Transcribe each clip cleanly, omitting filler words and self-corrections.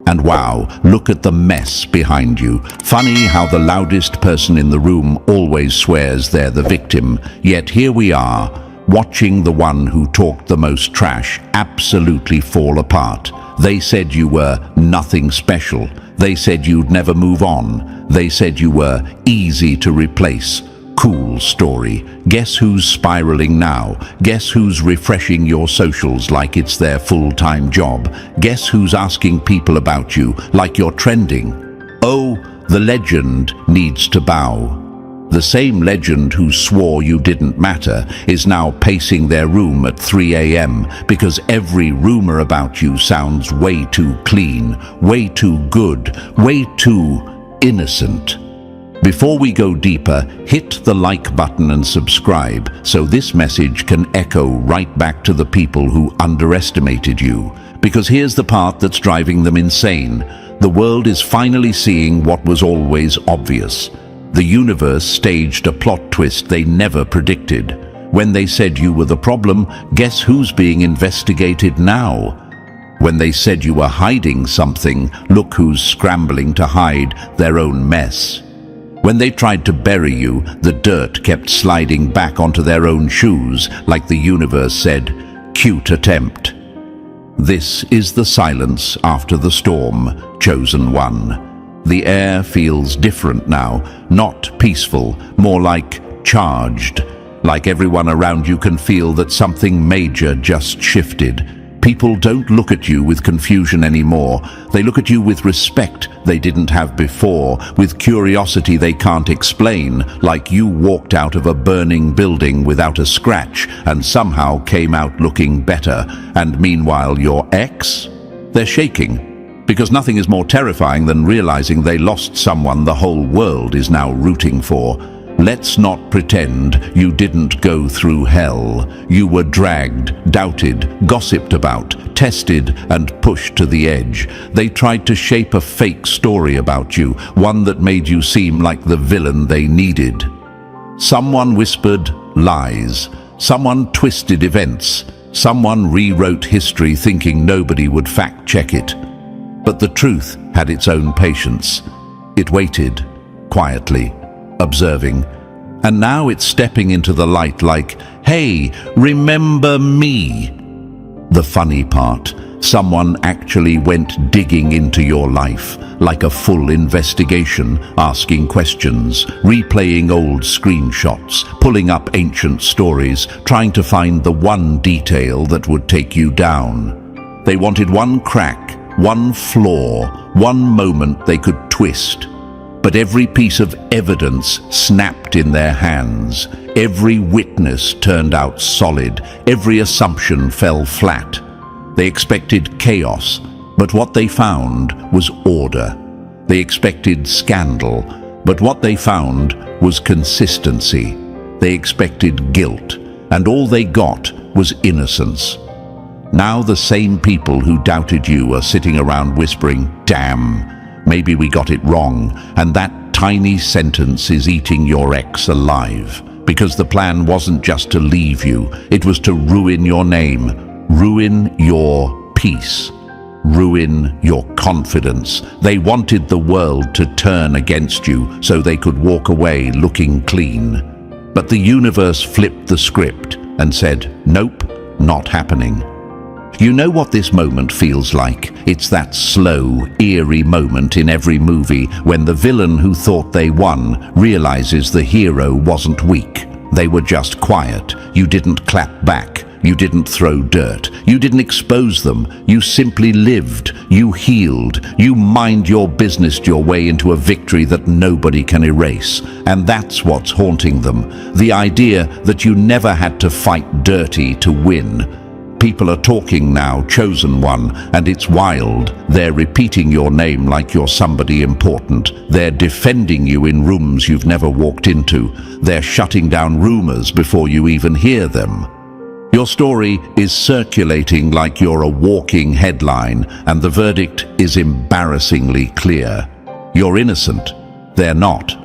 And wow, look at the mess behind you. Funny how the loudest person in the room always swears they're the victim, yet here we are, watching the one who talked the most trash absolutely fall apart. They said you were nothing special. They said you'd never move on. They said you were easy to replace. Cool story. Guess who's spiraling now? Guess who's refreshing your socials like it's their full-time job? Guess who's asking people about you like you're trending? Oh, the legend needs to bow. The same legend who swore you didn't matter is now pacing their room at 3 a.m. because every rumor about you sounds way too clean, way too good, way too innocent. Before we go deeper, hit the like button and subscribe so this message can echo right back to the people who underestimated you. Because here's the part that's driving them insane. The world is finally seeing what was always obvious. The universe staged a plot twist they never predicted. When they said you were the problem, guess who's being investigated now? When they said you were hiding something, look who's scrambling to hide their own mess. When they tried to bury you, the dirt kept sliding back onto their own shoes, like the universe said, "Cute attempt." This is the silence after the storm, chosen one. The air feels different now, not peaceful, more like charged. Like everyone around you can feel that something major just shifted. People don't look at you with confusion anymore. They look at you with respect they didn't have before, with curiosity they can't explain, like you walked out of a burning building without a scratch and somehow came out looking better. And meanwhile, your ex? They're shaking. Because nothing is more terrifying than realizing they lost someone the whole world is now rooting for. Let's not pretend you didn't go through hell. You were dragged, doubted, gossiped about, tested, and pushed to the edge. They tried to shape a fake story about you, one that made you seem like the villain they needed. Someone whispered lies. Someone twisted events. Someone rewrote history thinking nobody would fact-check it. But the truth had its own patience. It waited, quietly, observing. And now it's stepping into the light like, "Hey, remember me?" The funny part, someone actually went digging into your life, like a full investigation, asking questions, replaying old screenshots, pulling up ancient stories, trying to find the one detail that would take you down. They wanted one crack, one flaw, one moment they could twist. But every piece of evidence snapped in their hands. Every witness turned out solid. Every assumption fell flat. They expected chaos, but what they found was order. They expected scandal, but what they found was consistency. They expected guilt, and all they got was innocence. Now the same people who doubted you are sitting around whispering, "Damn, maybe we got it wrong," and that tiny sentence is eating your ex alive. Because the plan wasn't just to leave you, it was to ruin your name, ruin your peace, ruin your confidence. They wanted the world to turn against you so they could walk away looking clean. But the universe flipped the script and said, "Nope, not happening." You know what this moment feels like? It's that slow, eerie moment in every movie when the villain who thought they won realizes the hero wasn't weak. They were just quiet. You didn't clap back. You didn't throw dirt. You didn't expose them. You simply lived. You healed. You mind your business your way into a victory that nobody can erase. And that's what's haunting them. The idea that you never had to fight dirty to win. People are talking now, chosen one, and it's wild. They're repeating your name like you're somebody important. They're defending you in rooms you've never walked into. They're shutting down rumors before you even hear them. Your story is circulating like you're a walking headline, and the verdict is embarrassingly clear. You're innocent. They're not.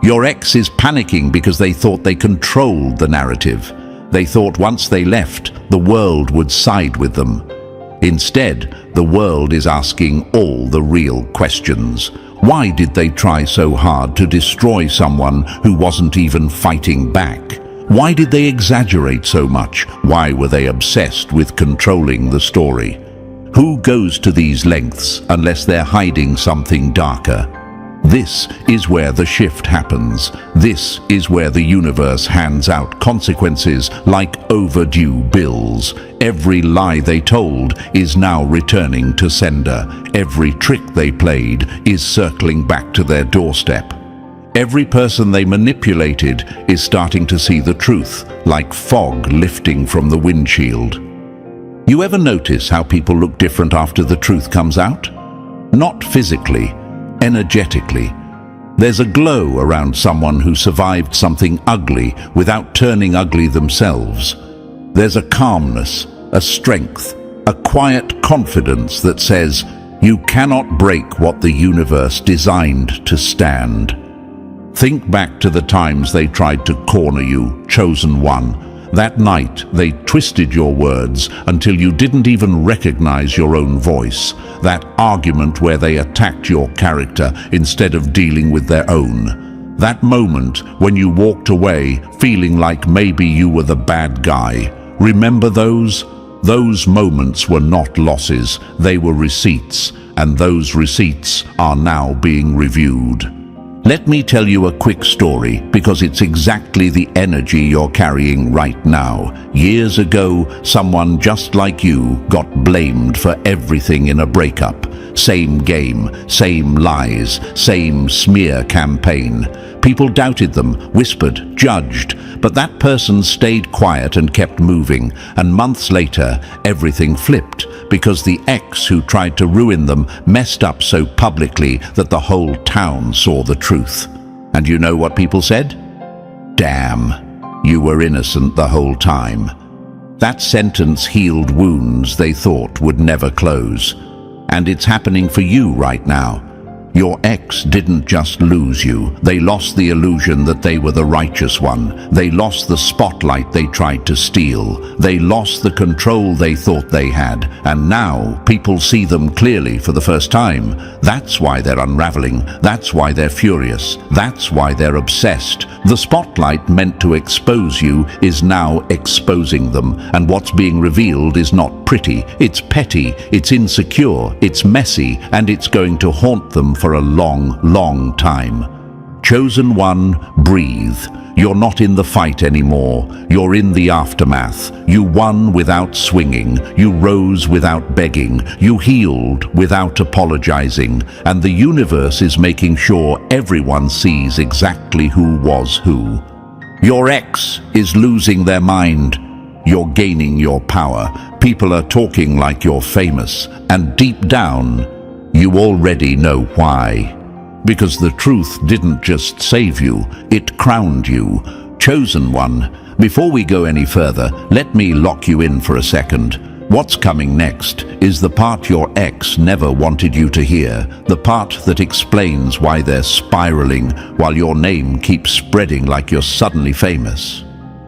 Your ex is panicking because they thought they controlled the narrative. They thought once they left, the world would side with them. Instead, the world is asking all the real questions. Why did they try so hard to destroy someone who wasn't even fighting back? Why did they exaggerate so much? Why were they obsessed with controlling the story? Who goes to these lengths unless they're hiding something darker? This is where the shift happens. This is where the universe hands out consequences like overdue bills. Every lie they told is now returning to sender. Every trick they played is circling back to their doorstep. Every person they manipulated is starting to see the truth, like fog lifting from the windshield. You ever notice how people look different after the truth comes out? Not physically, energetically. There's a glow around someone who survived something ugly without turning ugly themselves. There's a calmness, a strength, a quiet confidence that says, you cannot break what the universe designed to stand. Think back to the times they tried to corner you, chosen one. That night, they twisted your words until you didn't even recognize your own voice. That argument where they attacked your character instead of dealing with their own. That moment when you walked away feeling like maybe you were the bad guy. Remember those? Those moments were not losses, they were receipts, and those receipts are now being reviewed. Let me tell you a quick story because it's exactly the energy you're carrying right now. Years ago, someone just like you got blamed for everything in a breakup. Same game, same lies, same smear campaign. People doubted them, whispered, judged, but that person stayed quiet and kept moving, and months later, everything flipped because the ex who tried to ruin them messed up so publicly that the whole town saw the truth. And you know what people said? Damn, you were innocent the whole time. That sentence healed wounds they thought would never close. And it's happening for you right now. Your ex didn't just lose you. They lost the illusion that they were the righteous one. They lost the spotlight they tried to steal. They lost the control they thought they had. And now people see them clearly for the first time. That's why they're unraveling. That's why they're furious. That's why they're obsessed. The spotlight meant to expose you is now exposing them. And what's being revealed is not pretty. It's petty. It's insecure. It's messy. And it's going to haunt them for a long, long time. Chosen one, breathe. You're not in the fight anymore. You're in the aftermath. You won without swinging. You rose without begging. You healed without apologizing. And the universe is making sure everyone sees exactly who was who. Your ex is losing their mind. You're gaining your power. People are talking like you're famous. And deep down, you already know why. Because the truth didn't just save you, it crowned you. Chosen one. Before we go any further, let me lock you in for a second. What's coming next is the part your ex never wanted you to hear, the part that explains why they're spiraling while your name keeps spreading like you're suddenly famous.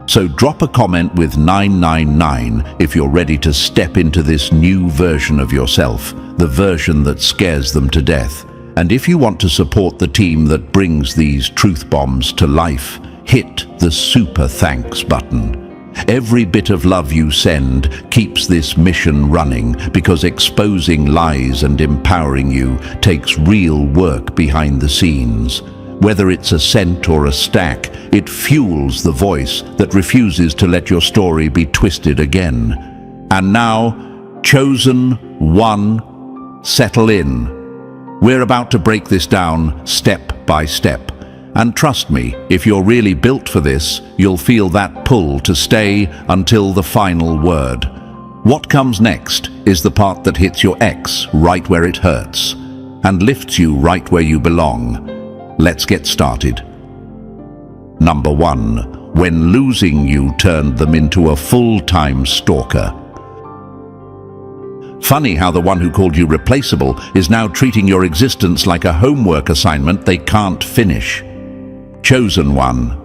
So drop a comment with 999 if you're ready to step into this new version of yourself, the version that scares them to death. And if you want to support the team that brings these truth bombs to life, hit the super thanks button. Every bit of love you send keeps this mission running because exposing lies and empowering you takes real work behind the scenes. Whether it's a cent or a stack, it fuels the voice that refuses to let your story be twisted again. And now, chosen one, settle in. We're about to break this down step by step. And trust me, if you're really built for this, you'll feel that pull to stay until the final word. What comes next is the part that hits your ex right where it hurts and lifts you right where you belong. Let's get started. Number 1. When losing you turned them into a full-time stalker. Funny how the one who called you replaceable is now treating your existence like a homework assignment they can't finish. Chosen one.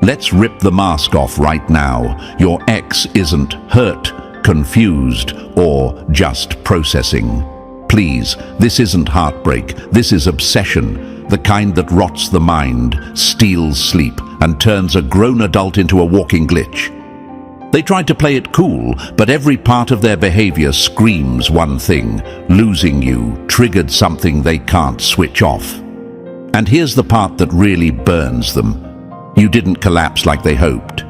Let's rip the mask off right now. Your ex isn't hurt, confused, or just processing. Please, this isn't heartbreak, this is obsession, the kind that rots the mind, steals sleep, and turns a grown adult into a walking glitch. They tried to play it cool, but every part of their behavior screams one thing: losing you triggered something they can't switch off. And here's the part that really burns them. You didn't collapse like they hoped.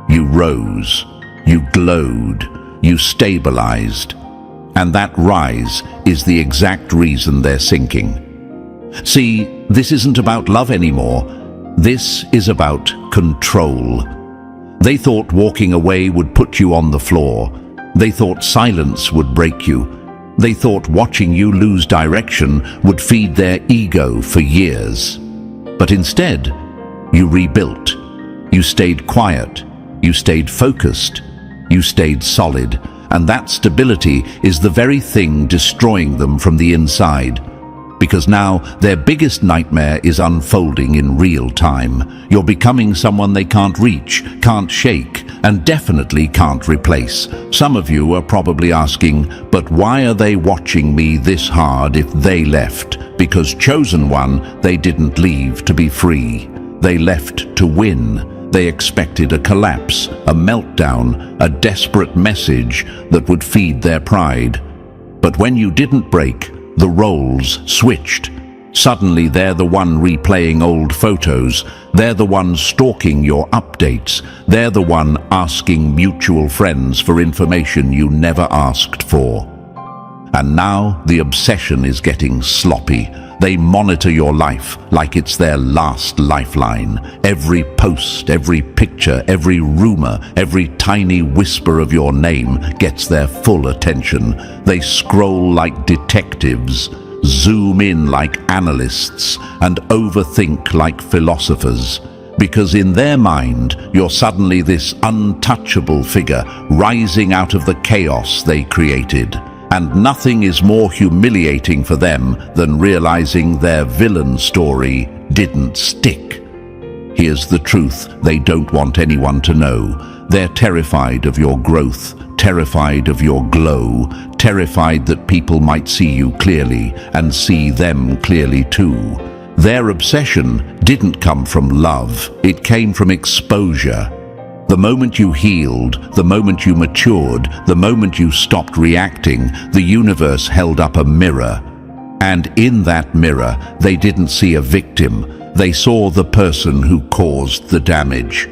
You rose, you glowed, you stabilized. And that rise is the exact reason they're sinking. See, this isn't about love anymore. This is about control. They thought walking away would put you on the floor. They thought silence would break you. They thought watching you lose direction would feed their ego for years. But instead, you rebuilt. You stayed quiet. You stayed focused. You stayed solid. And that stability is the very thing destroying them from the inside. Because now their biggest nightmare is unfolding in real time. You're becoming someone they can't reach, can't shake, and definitely can't replace. Some of you are probably asking, but why are they watching me this hard if they left? Because chosen one, they didn't leave to be free. They left to win. They expected a collapse, a meltdown, a desperate message that would feed their pride. But when you didn't break, the roles switched. Suddenly they're the one replaying old photos. They're the one stalking your updates. They're the one asking mutual friends for information you never asked for. And now the obsession is getting sloppy. They monitor your life like it's their last lifeline. Every post, every picture, every rumor, every tiny whisper of your name gets their full attention. They scroll like detectives, zoom in like analysts, and overthink like philosophers. Because in their mind, you're suddenly this untouchable figure rising out of the chaos they created. And nothing is more humiliating for them than realizing their villain story didn't stick. Here's the truth they don't want anyone to know. They're terrified of your growth, terrified of your glow, terrified that people might see you clearly and see them clearly too. Their obsession didn't come from love, it came from exposure. The moment you healed, the moment you matured, the moment you stopped reacting, the universe held up a mirror. And in that mirror, they didn't see a victim. They saw the person who caused the damage.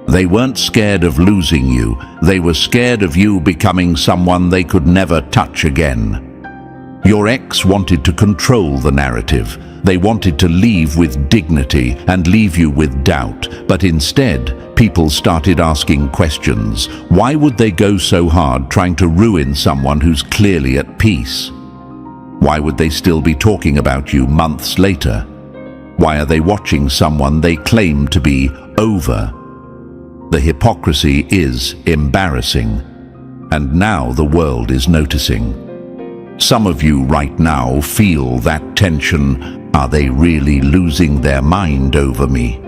They weren't scared of losing you. They were scared of you becoming someone they could never touch again. Your ex wanted to control the narrative. They wanted to leave with dignity and leave you with doubt, but instead, people started asking questions. Why would they go so hard trying to ruin someone who's clearly at peace? Why would they still be talking about you months later? Why are they watching someone they claim to be over? The hypocrisy is embarrassing, and now the world is noticing. Some of you right now feel that tension. Are they really losing their mind over me?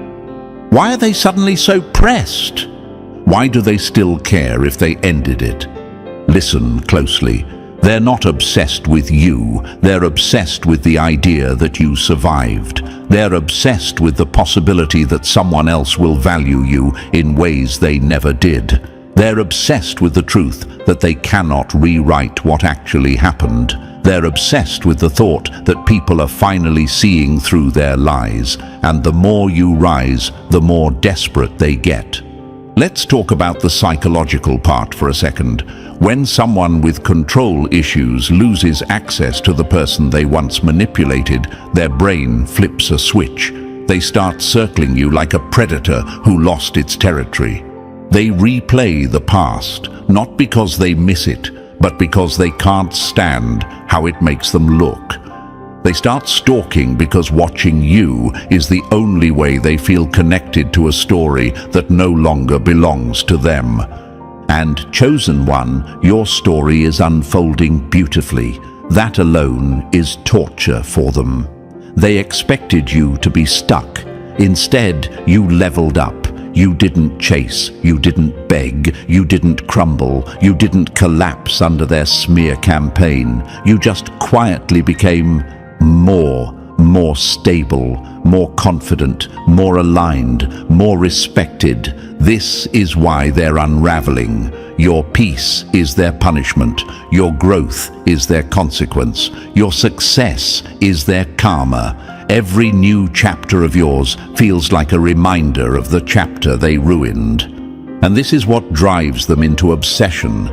Why are they suddenly so pressed? Why do they still care if they ended it? Listen closely. They're not obsessed with you. They're obsessed with the idea that you survived. They're obsessed with the possibility that someone else will value you in ways they never did. They're obsessed with the truth that they cannot rewrite what actually happened. They're obsessed with the thought that people are finally seeing through their lies, and the more you rise, the more desperate they get. Let's talk about the psychological part for a second. When someone with control issues loses access to the person they once manipulated, their brain flips a switch. They start circling you like a predator who lost its territory. They replay the past, not because they miss it, but because they can't stand how it makes them look. They start stalking because watching you is the only way they feel connected to a story that no longer belongs to them. And chosen one, your story is unfolding beautifully. That alone is torture for them. They expected you to be stuck. Instead, you leveled up. You didn't chase, you didn't beg, you didn't crumble, you didn't collapse under their smear campaign. You just quietly became more stable, more confident, more aligned, more respected. This is why they're unraveling. Your peace is their punishment. Your growth is their consequence. Your success is their karma. Every new chapter of yours feels like a reminder of the chapter they ruined. And this is what drives them into obsession.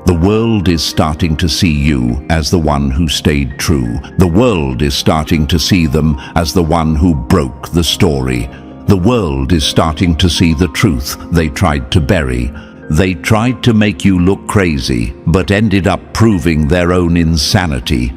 The world is starting to see you as the one who stayed true. The world is starting to see them as the one who broke the story. The world is starting to see the truth they tried to bury. They tried to make you look crazy, but ended up proving their own insanity.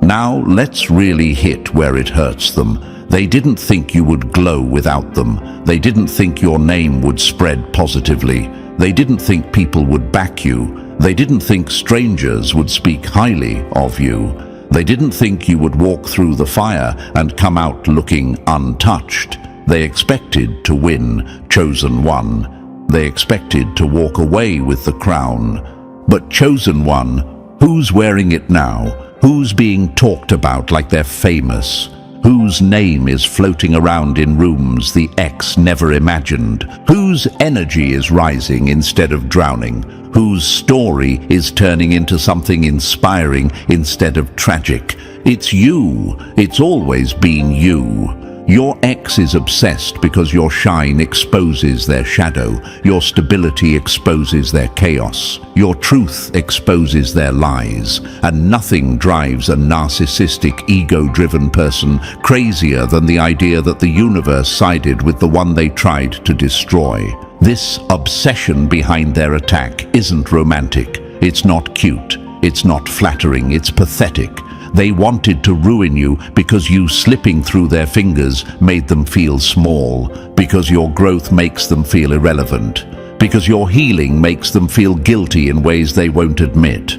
Now let's really hit where it hurts them. They didn't think you would glow without them. They didn't think your name would spread positively. They didn't think people would back you. They didn't think strangers would speak highly of you. They didn't think you would walk through the fire and come out looking untouched. They expected to win, chosen one. They expected to walk away with the crown. But chosen one, who's wearing it now? Who's being talked about like they're famous? Whose name is floating around in rooms the ex never imagined? Whose energy is rising instead of drowning? Whose story is turning into something inspiring instead of tragic? It's you. It's always been you. Your ex is obsessed because your shine exposes their shadow. Your stability exposes their chaos. Your truth exposes their lies. And nothing drives a narcissistic, ego-driven person crazier than the idea that the universe sided with the one they tried to destroy. This obsession behind their attack isn't romantic. It's not cute. It's not flattering. It's pathetic. They wanted to ruin you because you slipping through their fingers made them feel small, because your growth makes them feel irrelevant, because your healing makes them feel guilty in ways they won't admit.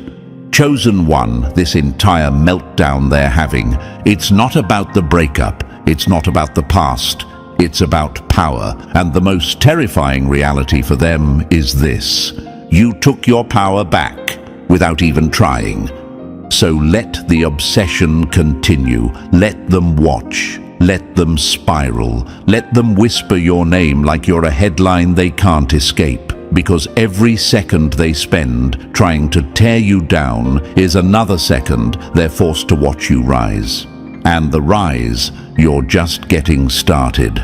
Chosen one, this entire meltdown they're having, it's not about the breakup, it's not about the past, it's about power. And the most terrifying reality for them is this: you took your power back without even trying. So let the obsession continue. Let them watch. Let them spiral. Let them whisper your name like you're a headline they can't escape. Because every second they spend trying to tear you down is another second they're forced to watch you rise. And the rise, you're just getting started.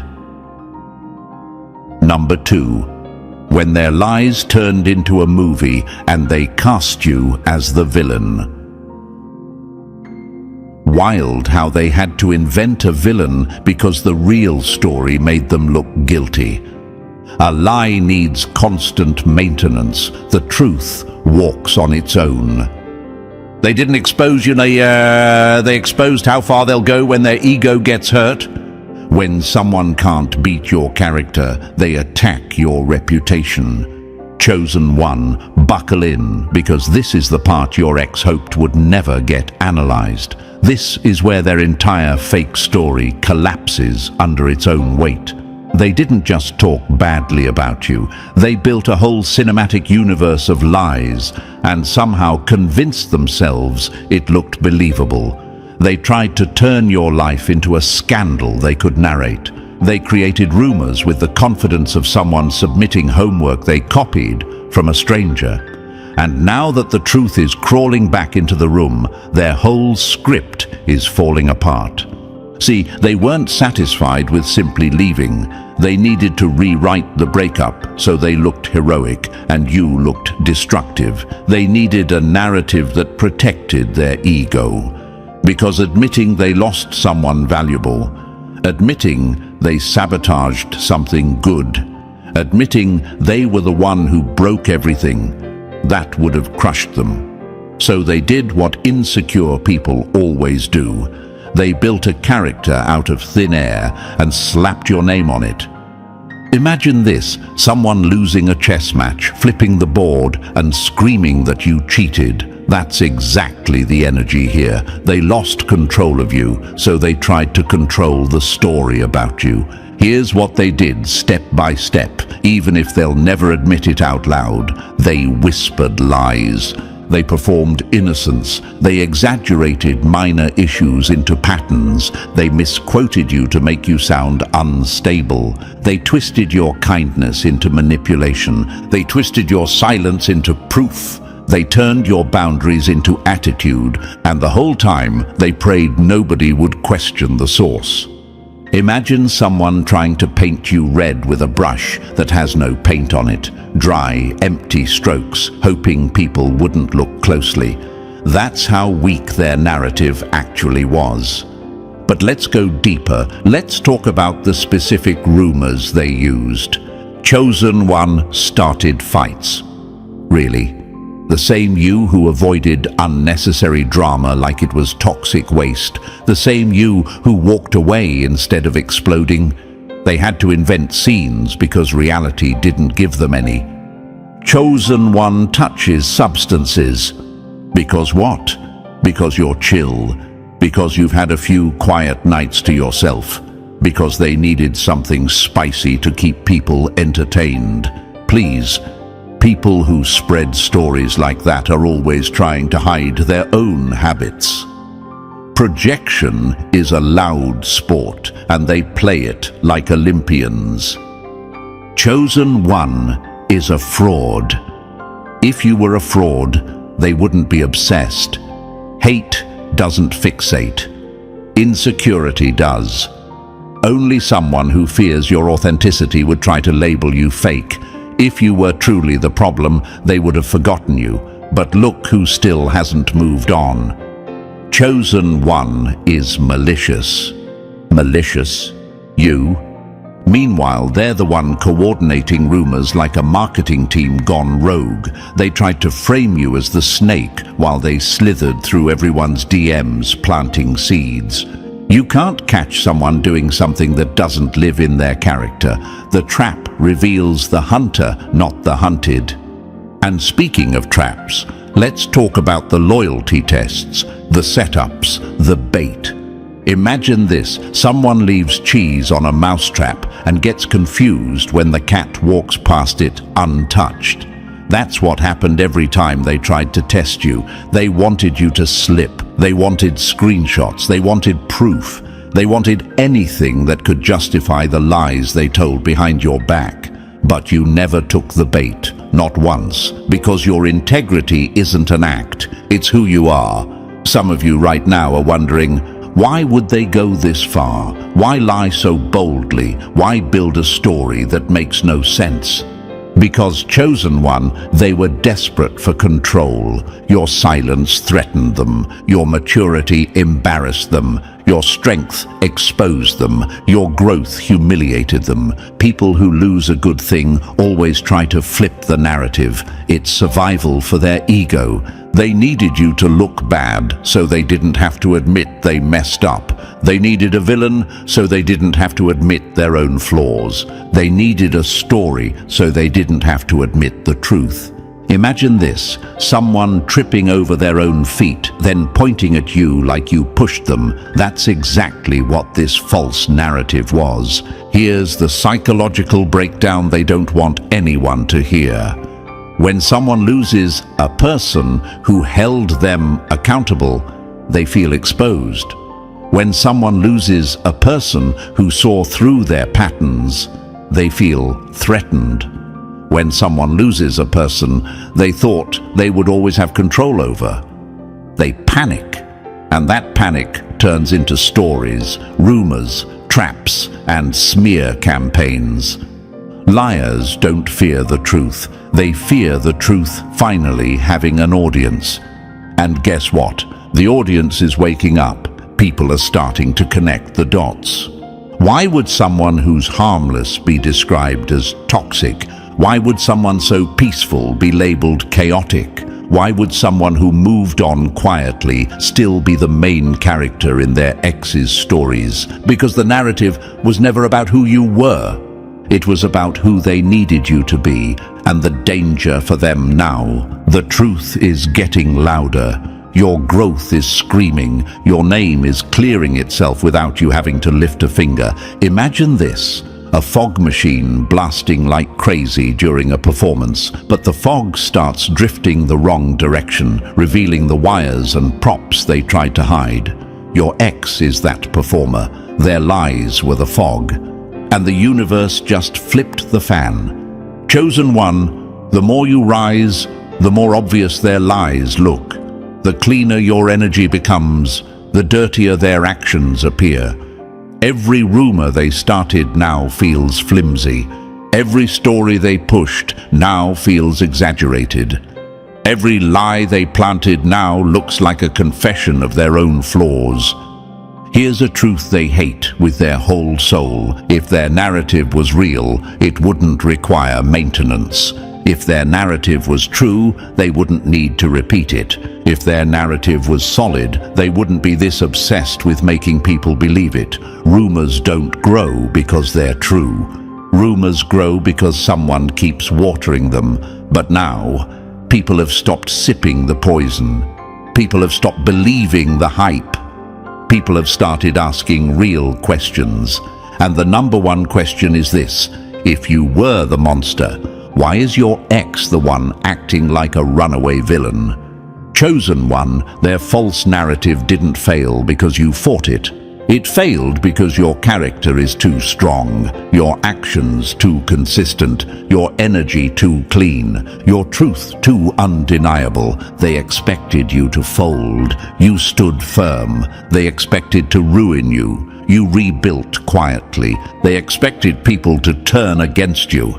Number 2. When their lies turned into a movie and they cast you as the villain. Wild how they had to invent a villain because the real story made them look guilty. A lie needs constant maintenance. The truth walks on its own. They didn't expose you, they exposed how far they'll go when their ego gets hurt. When someone can't beat your character, they attack your reputation. Chosen one, buckle in, because this is the part your ex hoped would never get analyzed. This is where their entire fake story collapses under its own weight. They didn't just talk badly about you. They built a whole cinematic universe of lies and somehow convinced themselves it looked believable. They tried to turn your life into a scandal they could narrate. They created rumors with the confidence of someone submitting homework they copied from a stranger. And now that the truth is crawling back into the room, their whole script is falling apart. See, they weren't satisfied with simply leaving. They needed to rewrite the breakup so they looked heroic and you looked destructive. They needed a narrative that protected their ego. Because admitting they lost someone valuable, admitting they sabotaged something good, admitting they were the one who broke everything, that would have crushed them. So they did what insecure people always do. They built a character out of thin air and slapped your name on it. Imagine this: someone losing a chess match, flipping the board and screaming that you cheated. That's exactly the energy here. They lost control of you, so they tried to control the story about you. Here's what they did step by step, even if they'll never admit it out loud. They whispered lies. They performed innocence. They exaggerated minor issues into patterns. They misquoted you to make you sound unstable. They twisted your kindness into manipulation. They twisted your silence into proof. They turned your boundaries into attitude, and the whole time they prayed nobody would question the source. Imagine someone trying to paint you red with a brush that has no paint on it. Dry, empty strokes, hoping people wouldn't look closely. That's how weak their narrative actually was. But let's go deeper. Let's talk about the specific rumors they used. Chosen One started fights. Really? The same you who avoided unnecessary drama like it was toxic waste, the same you who walked away instead of exploding. They had to invent scenes because reality didn't give them any. Chosen One touches substances. Because what? Because you're chill. Because you've had a few quiet nights to yourself. Because they needed something spicy to keep people entertained. Please. People who spread stories like that are always trying to hide their own habits. Projection is a loud sport, and they play it like Olympians. Chosen One is a fraud. If you were a fraud, they wouldn't be obsessed. Hate doesn't fixate. Insecurity does. Only someone who fears your authenticity would try to label you fake. If you were truly the problem, they would have forgotten you. But look who still hasn't moved on. Chosen One is malicious. Malicious? You? Meanwhile, they're the one coordinating rumors like a marketing team gone rogue. They tried to frame you as the snake while they slithered through everyone's DMs planting seeds. You can't catch someone doing something that doesn't live in their character. The trap reveals the hunter, not the hunted. And speaking of traps, let's talk about the loyalty tests, the setups, the bait. Imagine this, someone leaves cheese on a mousetrap and gets confused when the cat walks past it untouched. That's what happened every time they tried to test you. They wanted you to slip. They wanted screenshots. They wanted proof. They wanted anything that could justify the lies they told behind your back. But you never took the bait, not once, because your integrity isn't an act. It's who you are. Some of you right now are wondering, why would they go this far? Why lie so boldly? Why build a story that makes no sense? Because Chosen One, they were desperate for control. Your silence threatened them. Your maturity embarrassed them. Your strength exposed them. Your growth humiliated them. People who lose a good thing always try to flip the narrative. It's survival for their ego. They needed you to look bad, so they didn't have to admit they messed up. They needed a villain, so they didn't have to admit their own flaws. They needed a story, so they didn't have to admit the truth. Imagine this, someone tripping over their own feet, then pointing at you like you pushed them. That's exactly what this false narrative was. Here's the psychological breakdown they don't want anyone to hear. When someone loses a person who held them accountable, they feel exposed. When someone loses a person who saw through their patterns, they feel threatened. When someone loses a person they thought they would always have control over, they panic. And that panic turns into stories, rumors, traps, and smear campaigns. Liars don't fear the truth. They fear the truth finally having an audience. And guess what? The audience is waking up. People are starting to connect the dots. Why would someone who's harmless be described as toxic? Why would someone so peaceful be labeled chaotic? Why would someone who moved on quietly still be the main character in their ex's stories? Because the narrative was never about who you were. It was about who they needed you to be, and the danger for them now. The truth is getting louder. Your growth is screaming. Your name is clearing itself without you having to lift a finger. Imagine this. A fog machine blasting like crazy during a performance, but the fog starts drifting the wrong direction, revealing the wires and props they tried to hide. Your ex is that performer. Their lies were the fog. And the universe just flipped the fan. Chosen one, the more you rise, the more obvious their lies look. The cleaner your energy becomes, the dirtier their actions appear. Every rumor they started now feels flimsy. Every story they pushed now feels exaggerated. Every lie they planted now looks like a confession of their own flaws. Here's a truth they hate with their whole soul. If their narrative was real, it wouldn't require maintenance. If their narrative was true, they wouldn't need to repeat it. If their narrative was solid, they wouldn't be this obsessed with making people believe it. Rumors don't grow because they're true. Rumors grow because someone keeps watering them. But now, people have stopped sipping the poison. People have stopped believing the hype. People have started asking real questions. And the number one question is this: if you were the monster, why is your ex the one acting like a runaway villain? Chosen one, their false narrative didn't fail because you fought it. It failed because your character is too strong, your actions too consistent, your energy too clean, your truth too undeniable. They expected you to fold. You stood firm. They expected to ruin you. You rebuilt quietly. They expected people to turn against you.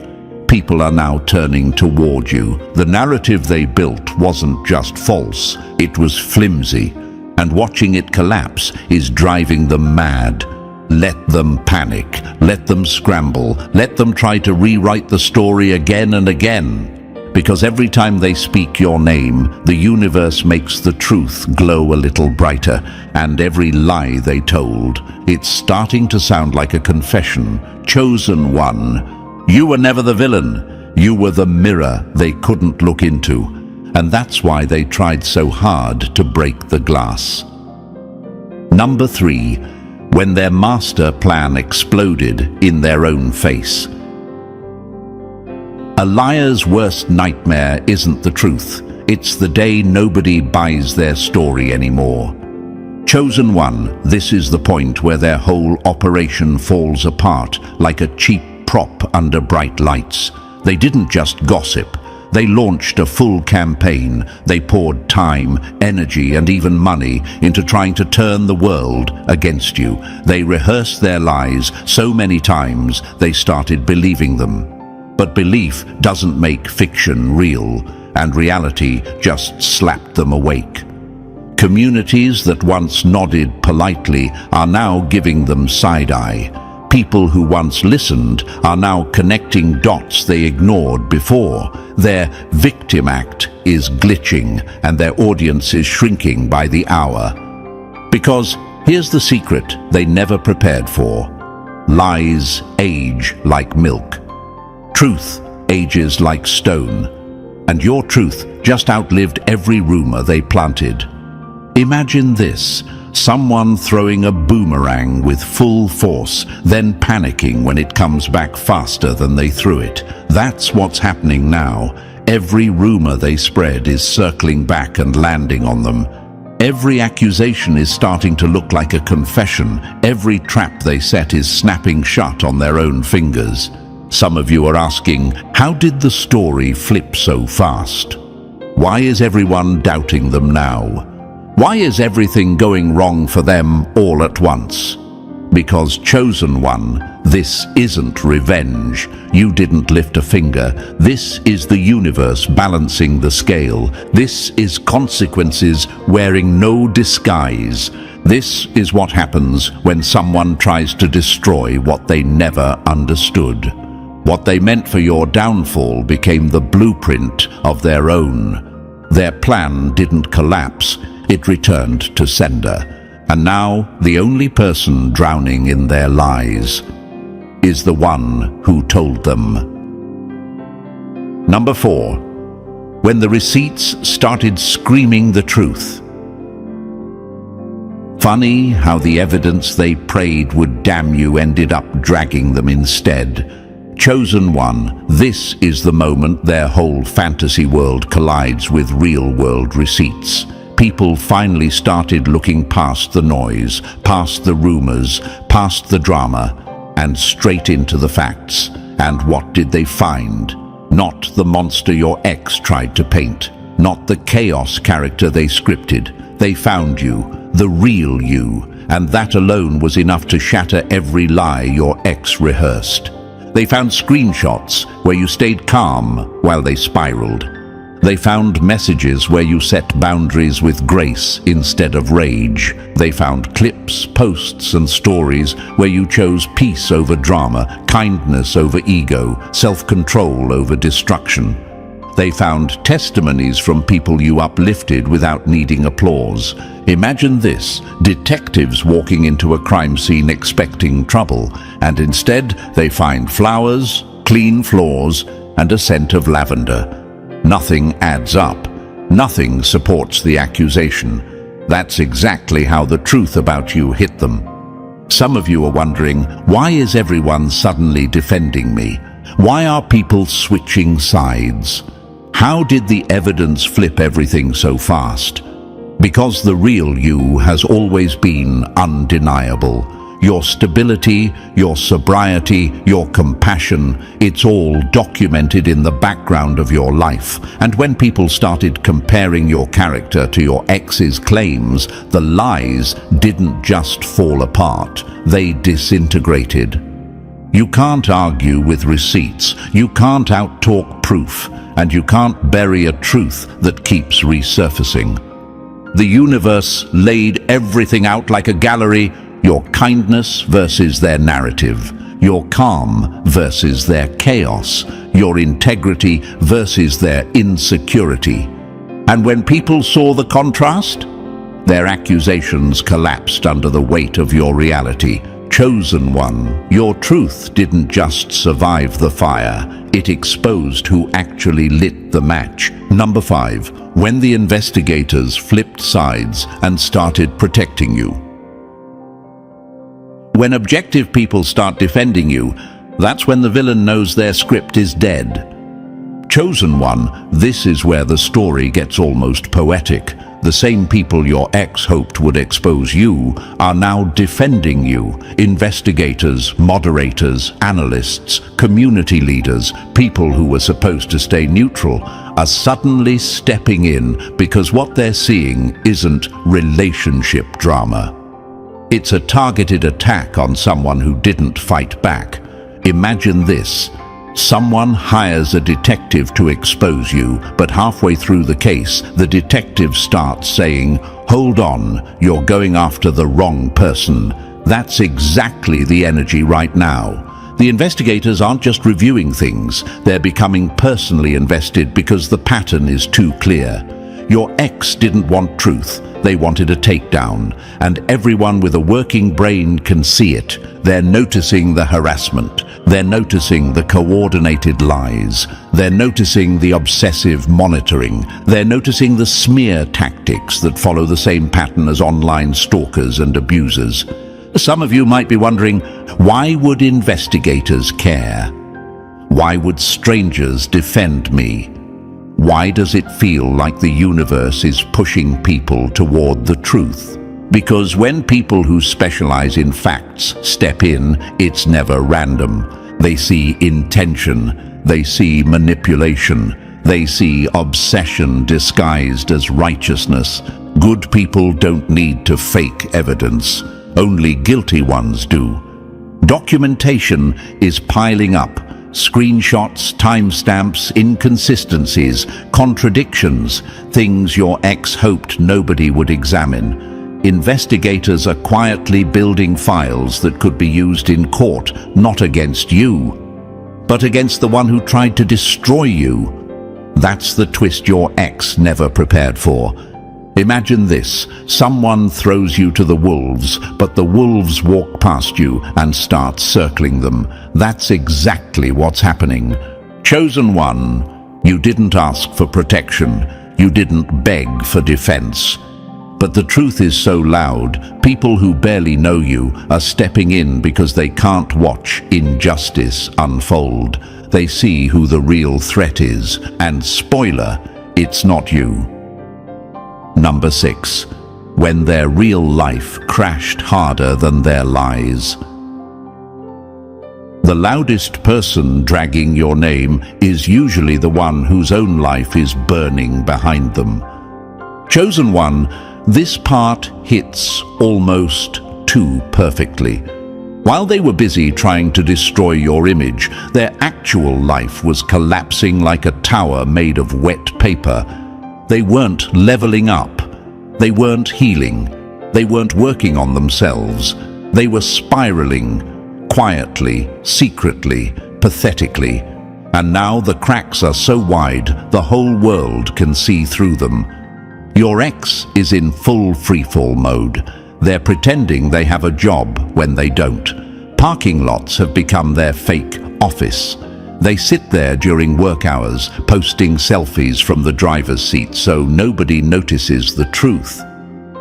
People are now turning toward you. The narrative they built wasn't just false, it was flimsy, and watching it collapse is driving them mad. Let them panic, let them scramble, let them try to rewrite the story again and again. Because every time they speak your name, the universe makes the truth glow a little brighter, and every lie they told, it's starting to sound like a confession. Chosen one, you were never the villain. You were the mirror they couldn't look into. And that's why they tried so hard to break the glass. Number 3, when their master plan exploded in their own face. A liar's worst nightmare isn't the truth. It's the day nobody buys their story anymore. Chosen one, this is the point where their whole operation falls apart like a cheap prop under bright lights. They didn't just gossip. They launched a full campaign. They poured time, energy, and even money into trying to turn the world against you. They rehearsed their lies so many times they started believing them. But belief doesn't make fiction real, and reality just slapped them awake. Communities that once nodded politely are now giving them side-eye. People who once listened are now connecting dots they ignored before. Their victim act is glitching, and their audience is shrinking by the hour. Because here's the secret they never prepared for. Lies age like milk. Truth ages like stone. And your truth just outlived every rumor they planted. Imagine this. Someone throwing a boomerang with full force, then panicking when it comes back faster than they threw it. That's what's happening now. Every rumor they spread is circling back and landing on them. Every accusation is starting to look like a confession. Every trap they set is snapping shut on their own fingers. Some of you are asking, how did the story flip so fast? Why is everyone doubting them now? Why is everything going wrong for them all at once? Because chosen one, this isn't revenge. You didn't lift a finger. This is the universe balancing the scale. This is consequences wearing no disguise. This is what happens when someone tries to destroy what they never understood. What they meant for your downfall became the blueprint of their own. Their plan didn't collapse. It returned to sender. And now the only person drowning in their lies is the one who told them. Number 4. When the receipts started screaming the truth. Funny how the evidence they prayed would damn you ended up dragging them instead. Chosen one, this is the moment their whole fantasy world collides with real-world receipts. People finally started looking past the noise, past the rumors, past the drama, and straight into the facts. And what did they find? Not the monster your ex tried to paint, not the chaos character they scripted. They found you, the real you, and that alone was enough to shatter every lie your ex rehearsed. They found screenshots where you stayed calm while they spiraled. They found messages where you set boundaries with grace instead of rage. They found clips, posts, and stories where you chose peace over drama, kindness over ego, self-control over destruction. They found testimonies from people you uplifted without needing applause. Imagine this: detectives walking into a crime scene expecting trouble, and instead they find flowers, clean floors, and a scent of lavender. Nothing adds up. Nothing supports the accusation. That's exactly how the truth about you hit them. Some of you are wondering, why is everyone suddenly defending me? Why are people switching sides? How did the evidence flip everything so fast? Because the real you has always been undeniable. Your stability, your sobriety, your compassion, it's all documented in the background of your life. And when people started comparing your character to your ex's claims, the lies didn't just fall apart, they disintegrated. You can't argue with receipts, you can't out-talk proof, and you can't bury a truth that keeps resurfacing. The universe laid everything out like a gallery: your kindness versus their narrative, your calm versus their chaos, your integrity versus their insecurity. And when people saw the contrast, their accusations collapsed under the weight of your reality. Chosen one, your truth didn't just survive the fire, it exposed who actually lit the match. Number 5. When the investigators flipped sides and started protecting you. When objective people start defending you, that's when the villain knows their script is dead. Chosen one, this is where the story gets almost poetic. The same people your ex hoped would expose you are now defending you. Investigators, moderators, analysts, community leaders, people who were supposed to stay neutral, are suddenly stepping in because what they're seeing isn't relationship drama. It's a targeted attack on someone who didn't fight back. Imagine this. Someone hires a detective to expose you, but halfway through the case, the detective starts saying, "Hold on, you're going after the wrong person." That's exactly the energy right now. The investigators aren't just reviewing things, they're becoming personally invested because the pattern is too clear. Your ex didn't want truth, they wanted a takedown, and everyone with a working brain can see it. They're noticing the harassment, they're noticing the coordinated lies, they're noticing the obsessive monitoring, they're noticing the smear tactics that follow the same pattern as online stalkers and abusers. Some of you might be wondering, why would investigators care? Why would strangers defend me? Why does it feel like the universe is pushing people toward the truth? Because when people who specialize in facts step in, it's never random. They see intention, they see manipulation, they see obsession disguised as righteousness. Good people don't need to fake evidence. Only guilty ones do. Documentation is piling up. Screenshots, timestamps, inconsistencies, contradictions, things your ex hoped nobody would examine. Investigators are quietly building files that could be used in court, not against you, but against the one who tried to destroy you. That's the twist your ex never prepared for. Imagine this: someone throws you to the wolves, but the wolves walk past you and start circling them. That's exactly what's happening. Chosen one, You didn't ask for protection. You didn't beg for defense. But the truth is so loud, people who barely know you are stepping in because they can't watch injustice unfold. They see who the real threat is, and spoiler, it's not you. Number 6. When their real life crashed harder than their lies. The loudest person dragging your name is usually the one whose own life is burning behind them. Chosen one, this part hits almost too perfectly. While they were busy trying to destroy your image, their actual life was collapsing like a tower made of wet paper. They weren't leveling up. They weren't healing. They weren't working on themselves. They were spiraling, quietly, secretly, pathetically. And now the cracks are so wide, the whole world can see through them. Your ex is in full freefall mode. They're pretending they have a job when they don't. Parking lots have become their fake office. They sit there during work hours, posting selfies from the driver's seat so nobody notices the truth.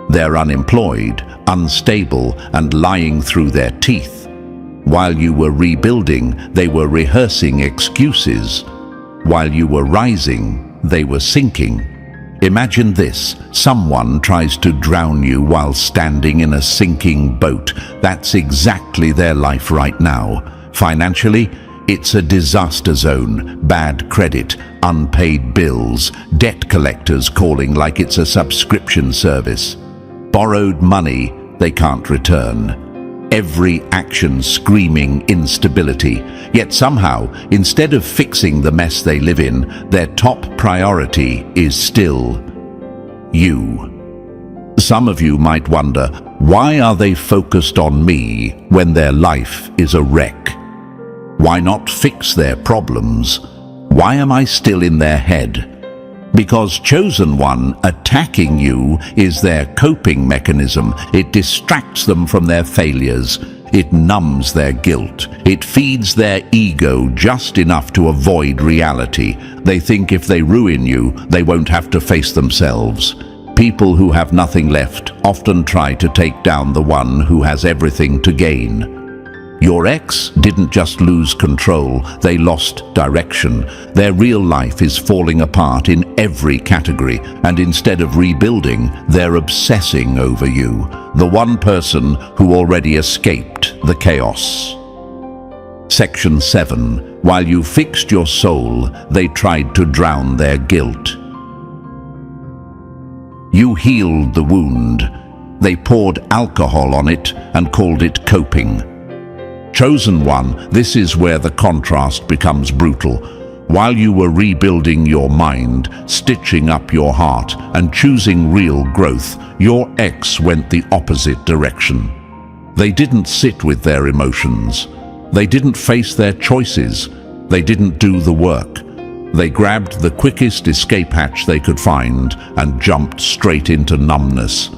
They're unemployed, unstable, and lying through their teeth. While you were rebuilding, they were rehearsing excuses. While you were rising, they were sinking. Imagine this: someone tries to drown you while standing in a sinking boat. That's exactly their life right now. Financially, it's a disaster zone, bad credit, unpaid bills, debt collectors calling like it's a subscription service. Borrowed money they can't return. Every action screaming instability. Yet somehow, instead of fixing the mess they live in, their top priority is still you. Some of you might wonder, why are they focused on me when their life is a wreck? Why not fix their problems? Why am I still in their head? Because chosen one attacking you is their coping mechanism. It distracts them from their failures. It numbs their guilt. It feeds their ego just enough to avoid reality. They think if they ruin you, they won't have to face themselves. People who have nothing left often try to take down the one who has everything to gain. Your ex didn't just lose control, they lost direction. Their real life is falling apart in every category, and instead of rebuilding, they're obsessing over you, the one person who already escaped the chaos. Section 7. While you fixed your soul, they tried to drown their guilt. You healed the wound. They poured alcohol on it and called it coping. Chosen one, this is where the contrast becomes brutal. While you were rebuilding your mind, stitching up your heart, and choosing real growth, your ex went the opposite direction. They didn't sit with their emotions. They didn't face their choices. They didn't do the work. They grabbed the quickest escape hatch they could find and jumped straight into numbness.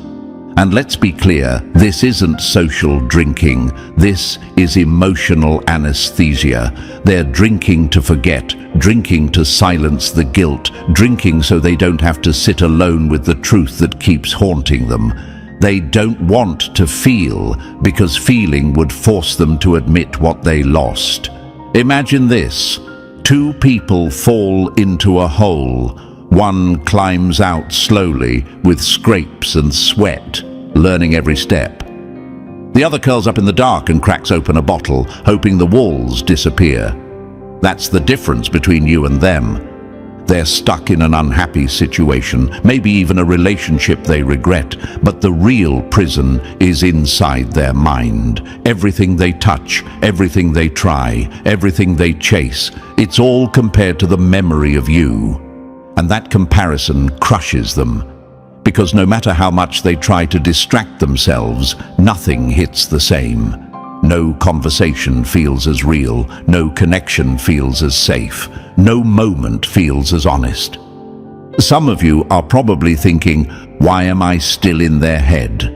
And let's be clear, this isn't social drinking. This is emotional anesthesia. They're drinking to forget, drinking to silence the guilt, drinking so they don't have to sit alone with the truth that keeps haunting them. They don't want to feel, because feeling would force them to admit what they lost. Imagine this: two people fall into a hole. One climbs out slowly, with scrapes and sweat, learning every step. The other curls up in the dark and cracks open a bottle, hoping the walls disappear. That's the difference between you and them. They're stuck in an unhappy situation, maybe even a relationship they regret, but the real prison is inside their mind. Everything they touch, everything they try, everything they chase, it's all compared to the memory of you. And that comparison crushes them, because no matter how much they try to distract themselves, nothing hits the same. No conversation feels as real, no connection feels as safe, no moment feels as honest. Some of you are probably thinking, why am I still in their head?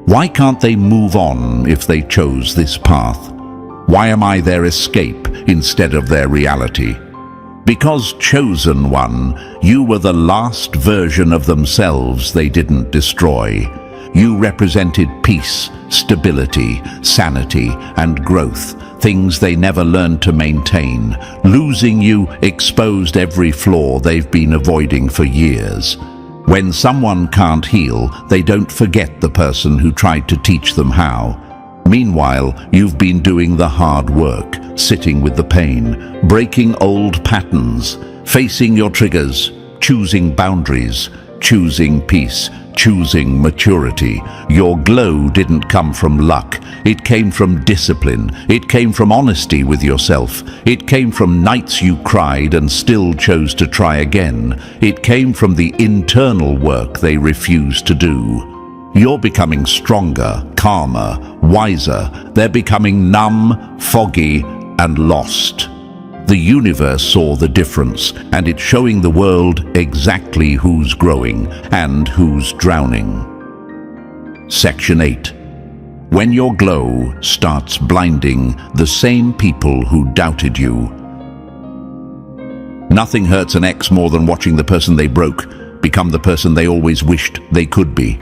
Why can't they move on if they chose this path? Why am I their escape instead of their reality? Because chosen one, you were the last version of themselves they didn't destroy. You represented peace, stability, sanity, and growth, things they never learned to maintain. Losing you exposed every flaw they've been avoiding for years. When someone can't heal, they don't forget the person who tried to teach them how. Meanwhile, you've been doing the hard work, sitting with the pain, breaking old patterns, facing your triggers, choosing boundaries, choosing peace, choosing maturity. Your glow didn't come from luck. It came from discipline. It came from honesty with yourself. It came from nights you cried and still chose to try again. It came from the internal work they refused to do. You're becoming stronger, calmer, wiser. They're becoming numb, foggy, and lost. The universe saw the difference, and it's showing the world exactly who's growing and who's drowning. Section 8. When your glow starts blinding the same people who doubted you. Nothing hurts an ex more than watching the person they broke become the person they always wished they could be.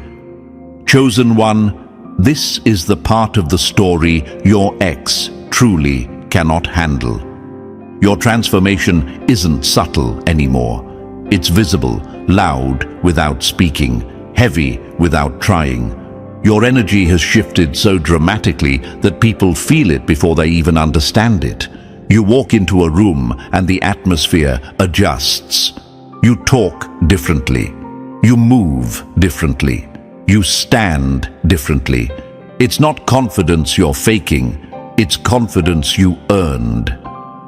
Chosen one, this is the part of the story your ex truly cannot handle. Your transformation isn't subtle anymore. It's visible, loud without speaking, heavy without trying. Your energy has shifted so dramatically that people feel it before they even understand it. You walk into a room and the atmosphere adjusts. You talk differently. You move differently. You stand differently. It's not confidence you're faking. It's confidence you earned.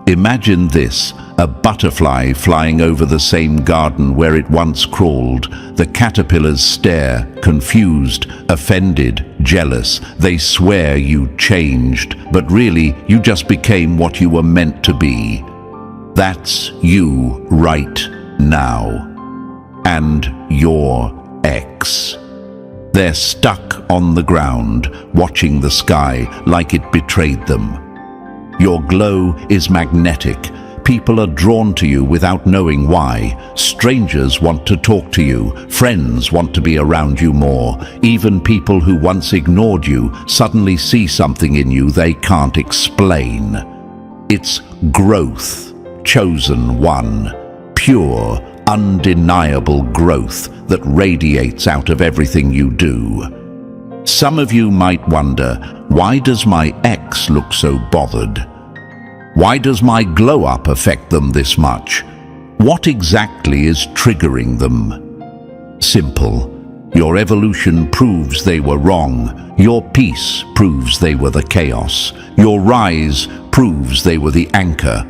Imagine this, a butterfly flying over the same garden where it once crawled. The caterpillars stare, confused, offended, jealous. They swear you changed, but really you just became what you were meant to be. That's you right now. And your ex. They're stuck on the ground, watching the sky like it betrayed them. Your glow is magnetic. People are drawn to you without knowing why. Strangers want to talk to you. Friends want to be around you more. Even people who once ignored you suddenly see something in you they can't explain. It's growth, chosen one, pure, undeniable growth that radiates out of everything you do. Some of you might wonder, why does my ex look so bothered? Why does my glow-up affect them this much? What exactly is triggering them? Simple. Your evolution proves they were wrong. Your peace proves they were the chaos. Your rise proves they were the anchor.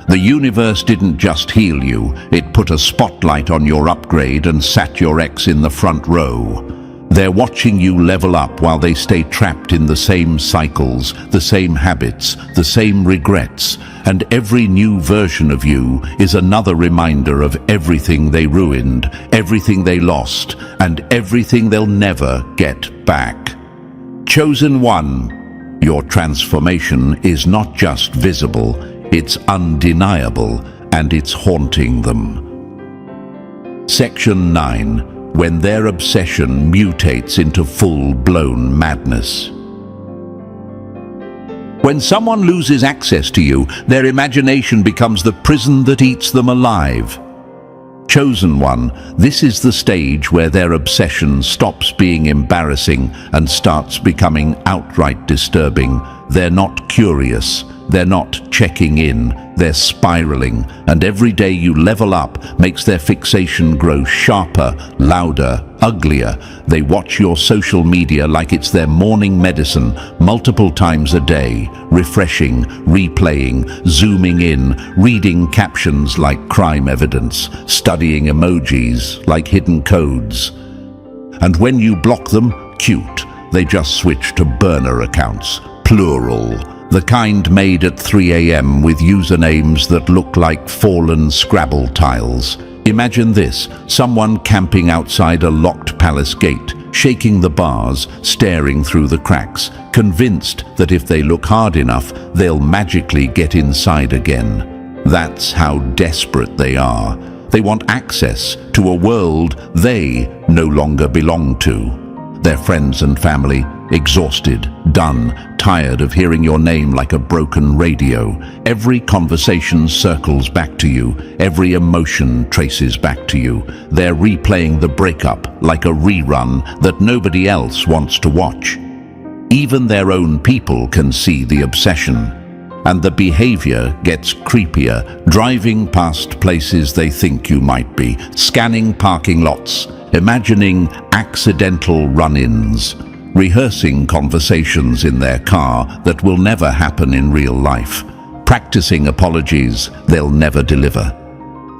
The universe didn't just heal you, it put a spotlight on your upgrade and sat your ex in the front row. They're watching you level up while they stay trapped in the same cycles, the same habits, the same regrets, and every new version of you is another reminder of everything they ruined, everything they lost, and everything they'll never get back. Chosen one, your transformation is not just visible, it's undeniable, and it's haunting them. Section 9. When their obsession mutates into full-blown madness. When someone loses access to you, their imagination becomes the prison that eats them alive. Chosen one, this is the stage where their obsession stops being embarrassing and starts becoming outright disturbing. They're not curious. They're not checking in, they're spiraling, and every day you level up makes their fixation grow sharper, louder, uglier. They watch your social media like it's their morning medicine, multiple times a day, refreshing, replaying, zooming in, reading captions like crime evidence, studying emojis like hidden codes. And when you block them, cute, they just switch to burner accounts, plural. The kind made at 3 a.m. with usernames that look like fallen Scrabble tiles. Imagine this, someone camping outside a locked palace gate, shaking the bars, staring through the cracks, convinced that if they look hard enough, they'll magically get inside again. That's how desperate they are. They want access to a world they no longer belong to. Their friends and family, exhausted, done, tired of hearing your name like a broken radio. Every conversation circles back to you. Every emotion traces back to you. They're replaying the breakup like a rerun that nobody else wants to watch. Even their own people can see the obsession. And the behavior gets creepier, driving past places they think you might be, scanning parking lots, imagining accidental run-ins, rehearsing conversations in their car that will never happen in real life, practicing apologies they'll never deliver.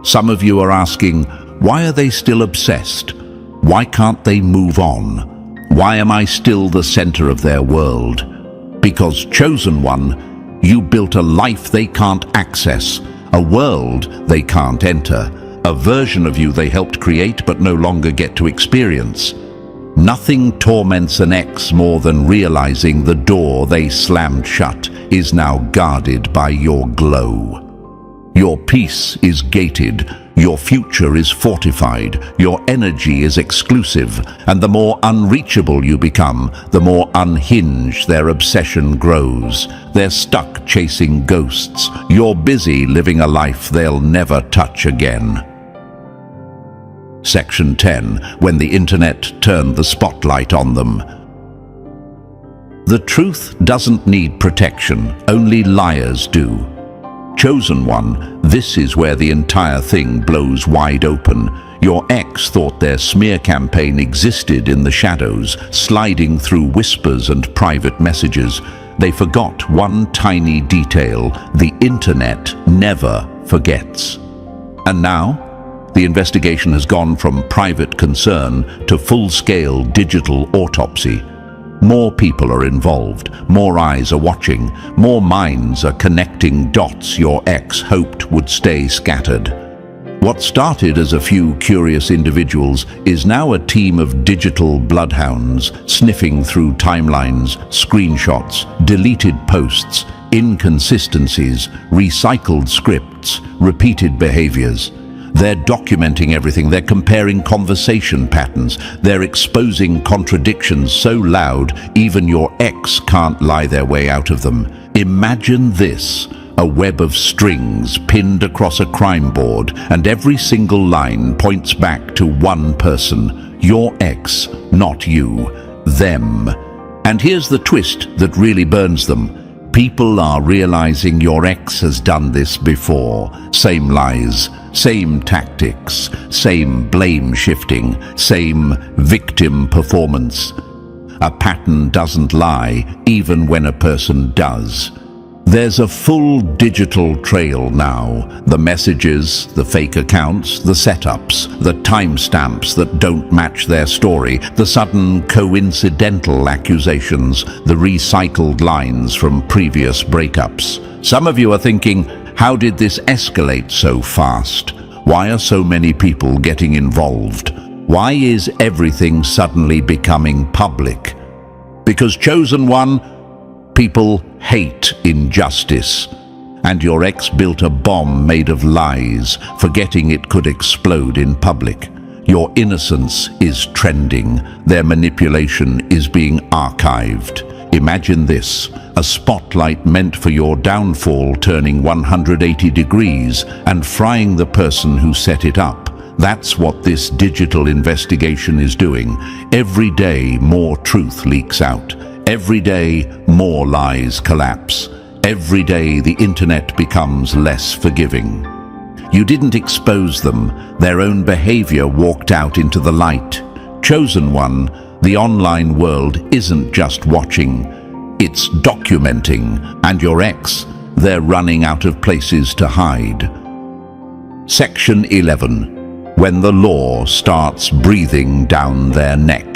Some of you are asking, why are they still obsessed? Why can't they move on? Why am I still the center of their world? Because, chosen one, you built a life they can't access, a world they can't enter, a version of you they helped create but no longer get to experience. Nothing torments an ex more than realizing the door they slammed shut is now guarded by your glow. Your peace is gated, your future is fortified, your energy is exclusive, and the more unreachable you become, the more unhinged their obsession grows. They're stuck chasing ghosts. You're busy living a life they'll never touch again. Section 10, when the internet turned the spotlight on them. The truth doesn't need protection, only liars do. Chosen one, this is where the entire thing blows wide open. Your ex thought their smear campaign existed in the shadows, sliding through whispers and private messages. They forgot one tiny detail: the internet never forgets. And now, the investigation has gone from private concern to full-scale digital autopsy. More people are involved, more eyes are watching, more minds are connecting dots your ex hoped would stay scattered. What started as a few curious individuals is now a team of digital bloodhounds sniffing through timelines, screenshots, deleted posts, inconsistencies, recycled scripts, repeated behaviors. They're documenting everything, they're comparing conversation patterns, they're exposing contradictions so loud even your ex can't lie their way out of them. Imagine this, a web of strings pinned across a crime board, and every single line points back to one person, your ex, not you, them. And here's the twist that really burns them. People are realizing your ex has done this before. Same lies, same tactics, same blame shifting, same victim performance. A pattern doesn't lie, even when a person does. There's a full digital trail now. The messages, the fake accounts, the setups, the timestamps that don't match their story, the sudden coincidental accusations, the recycled lines from previous breakups. Some of you are thinking, how did this escalate so fast? Why are so many people getting involved? Why is everything suddenly becoming public? Because, chosen one, people hate injustice. And your ex built a bomb made of lies, forgetting it could explode in public. Your innocence is trending. Their manipulation is being archived. Imagine this, a spotlight meant for your downfall turning 180 degrees and frying the person who set it up. That's what this digital investigation is doing. Every day, more truth leaks out. Every day, more lies collapse. Every day, the internet becomes less forgiving. You didn't expose them. Their own behavior walked out into the light. Chosen one, the online world isn't just watching. It's documenting. And your ex, they're running out of places to hide. Section 11. When the law starts breathing down their neck.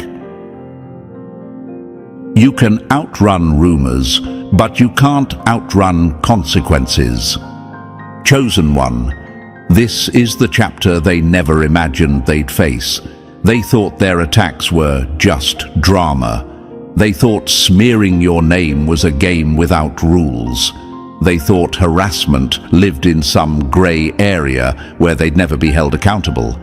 You can outrun rumors, but you can't outrun consequences. Chosen one, this is the chapter they never imagined they'd face. They thought their attacks were just drama. They thought smearing your name was a game without rules. They thought harassment lived in some grey area where they'd never be held accountable.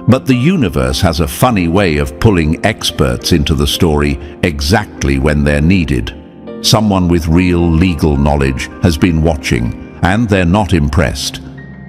But the universe has a funny way of pulling experts into the story exactly when they're needed. Someone with real legal knowledge has been watching, and they're not impressed.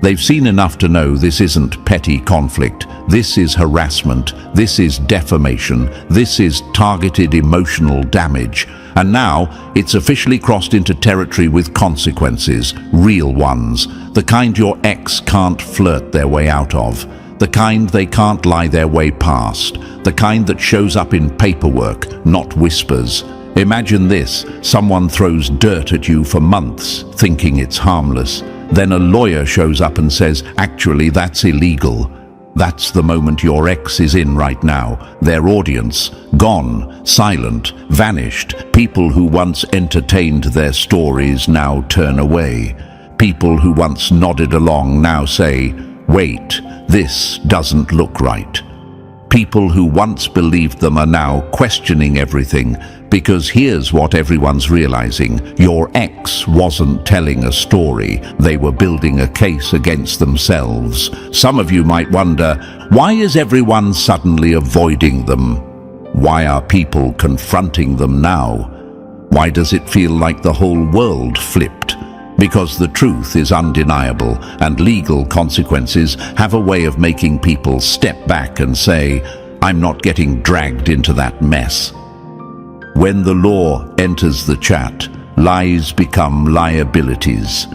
They've seen enough to know this isn't petty conflict. This is harassment. This is defamation. This is targeted emotional damage. And now it's officially crossed into territory with consequences, real ones, the kind your ex can't flirt their way out of, the kind they can't lie their way past, the kind that shows up in paperwork, not whispers. Imagine this: someone throws dirt at you for months, thinking it's harmless. Then a lawyer shows up and says, actually, that's illegal. That's the moment your ex is in right now. Their audience, gone, silent, vanished. People who once entertained their stories now turn away. People who once nodded along now say, wait, this doesn't look right. People who once believed them are now questioning everything, because here's what everyone's realizing: your ex wasn't telling a story, they were building a case against themselves. Some of you might wonder, why is everyone suddenly avoiding them? Why are people confronting them now? Why does it feel like the whole world flipped? Because the truth is undeniable, and legal consequences have a way of making people step back and say, I'm not getting dragged into that mess. When the law enters the chat, lies become liabilities.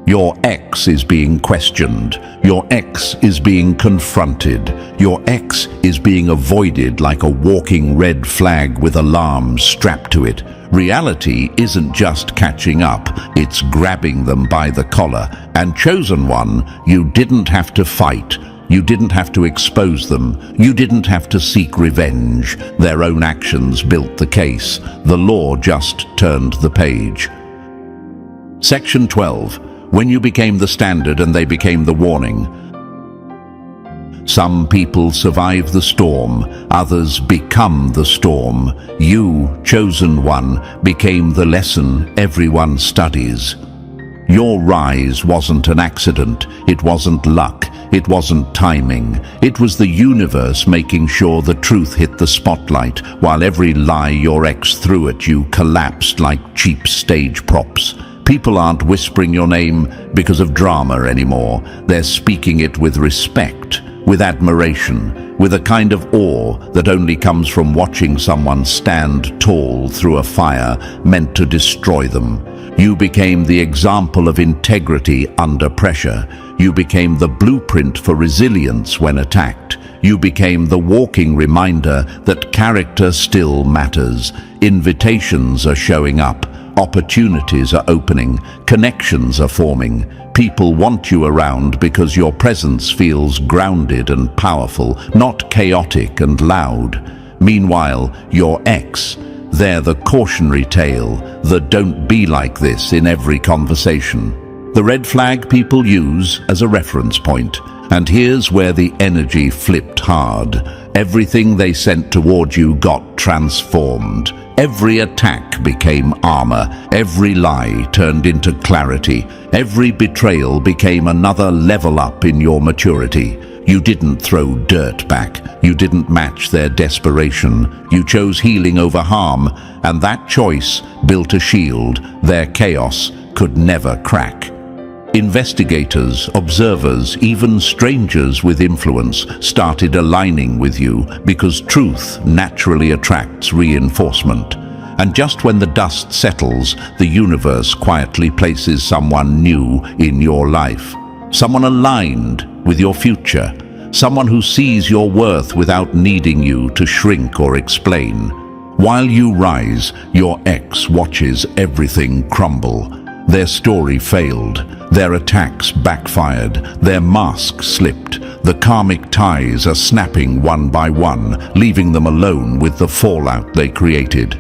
Your ex is being questioned. Your ex is being confronted. Your ex is being avoided like a walking red flag with alarms strapped to it. Reality isn't just catching up, it's grabbing them by the collar. And chosen one, you didn't have to fight. You didn't have to expose them. You didn't have to seek revenge. Their own actions built the case. The law just turned the page. Section 12. When you became the standard and they became the warning. Some people survive the storm, others become the storm. You, chosen one, became the lesson everyone studies. Your rise wasn't an accident, it wasn't luck, it wasn't timing. It was the universe making sure the truth hit the spotlight, while every lie your ex threw at you collapsed like cheap stage props. People aren't whispering your name because of drama anymore. They're speaking it with respect, with admiration, with a kind of awe that only comes from watching someone stand tall through a fire meant to destroy them. You became the example of integrity under pressure. You became the blueprint for resilience when attacked. You became the walking reminder that character still matters. Invitations are showing up. Opportunities are opening, connections are forming. People want you around because your presence feels grounded and powerful, not chaotic and loud. Meanwhile, your ex, they're the cautionary tale, the don't be like this in every conversation. The red flag people use as a reference point. And here's where the energy flipped hard. Everything they sent toward you got transformed. Every attack became armor. Every lie turned into clarity. Every betrayal became another level up in your maturity. You didn't throw dirt back. You didn't match their desperation. You chose healing over harm, and that choice built a shield their chaos could never crack. Investigators, observers, even strangers with influence started aligning with you because truth naturally attracts reinforcement. And just when the dust settles, the universe quietly places someone new in your life. Someone aligned with your future. Someone who sees your worth without needing you to shrink or explain. While you rise, your ex watches everything crumble. Their story failed, their attacks backfired, their mask slipped. The karmic ties are snapping one by one, leaving them alone with the fallout they created.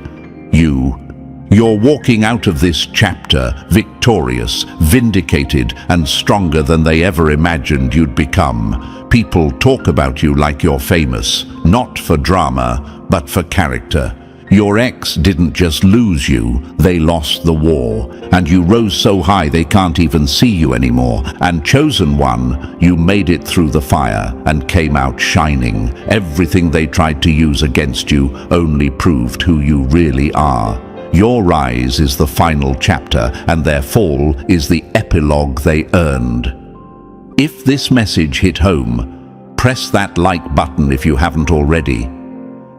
You're walking out of this chapter victorious, vindicated, and stronger than they ever imagined you'd become. People talk about you like you're famous, not for drama, but for character. Your ex didn't just lose you, they lost the war. And you rose so high they can't even see you anymore. And chosen one, you made it through the fire and came out shining. Everything they tried to use against you only proved who you really are. Your rise is the final chapter, and their fall is the epilogue they earned. If this message hit home, press that like button if you haven't already.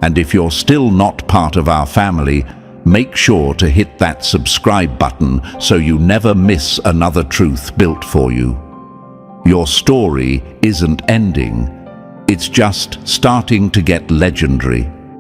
And if you're still not part of our family, make sure to hit that subscribe button so you never miss another truth built for you. Your story isn't ending, it's just starting to get legendary.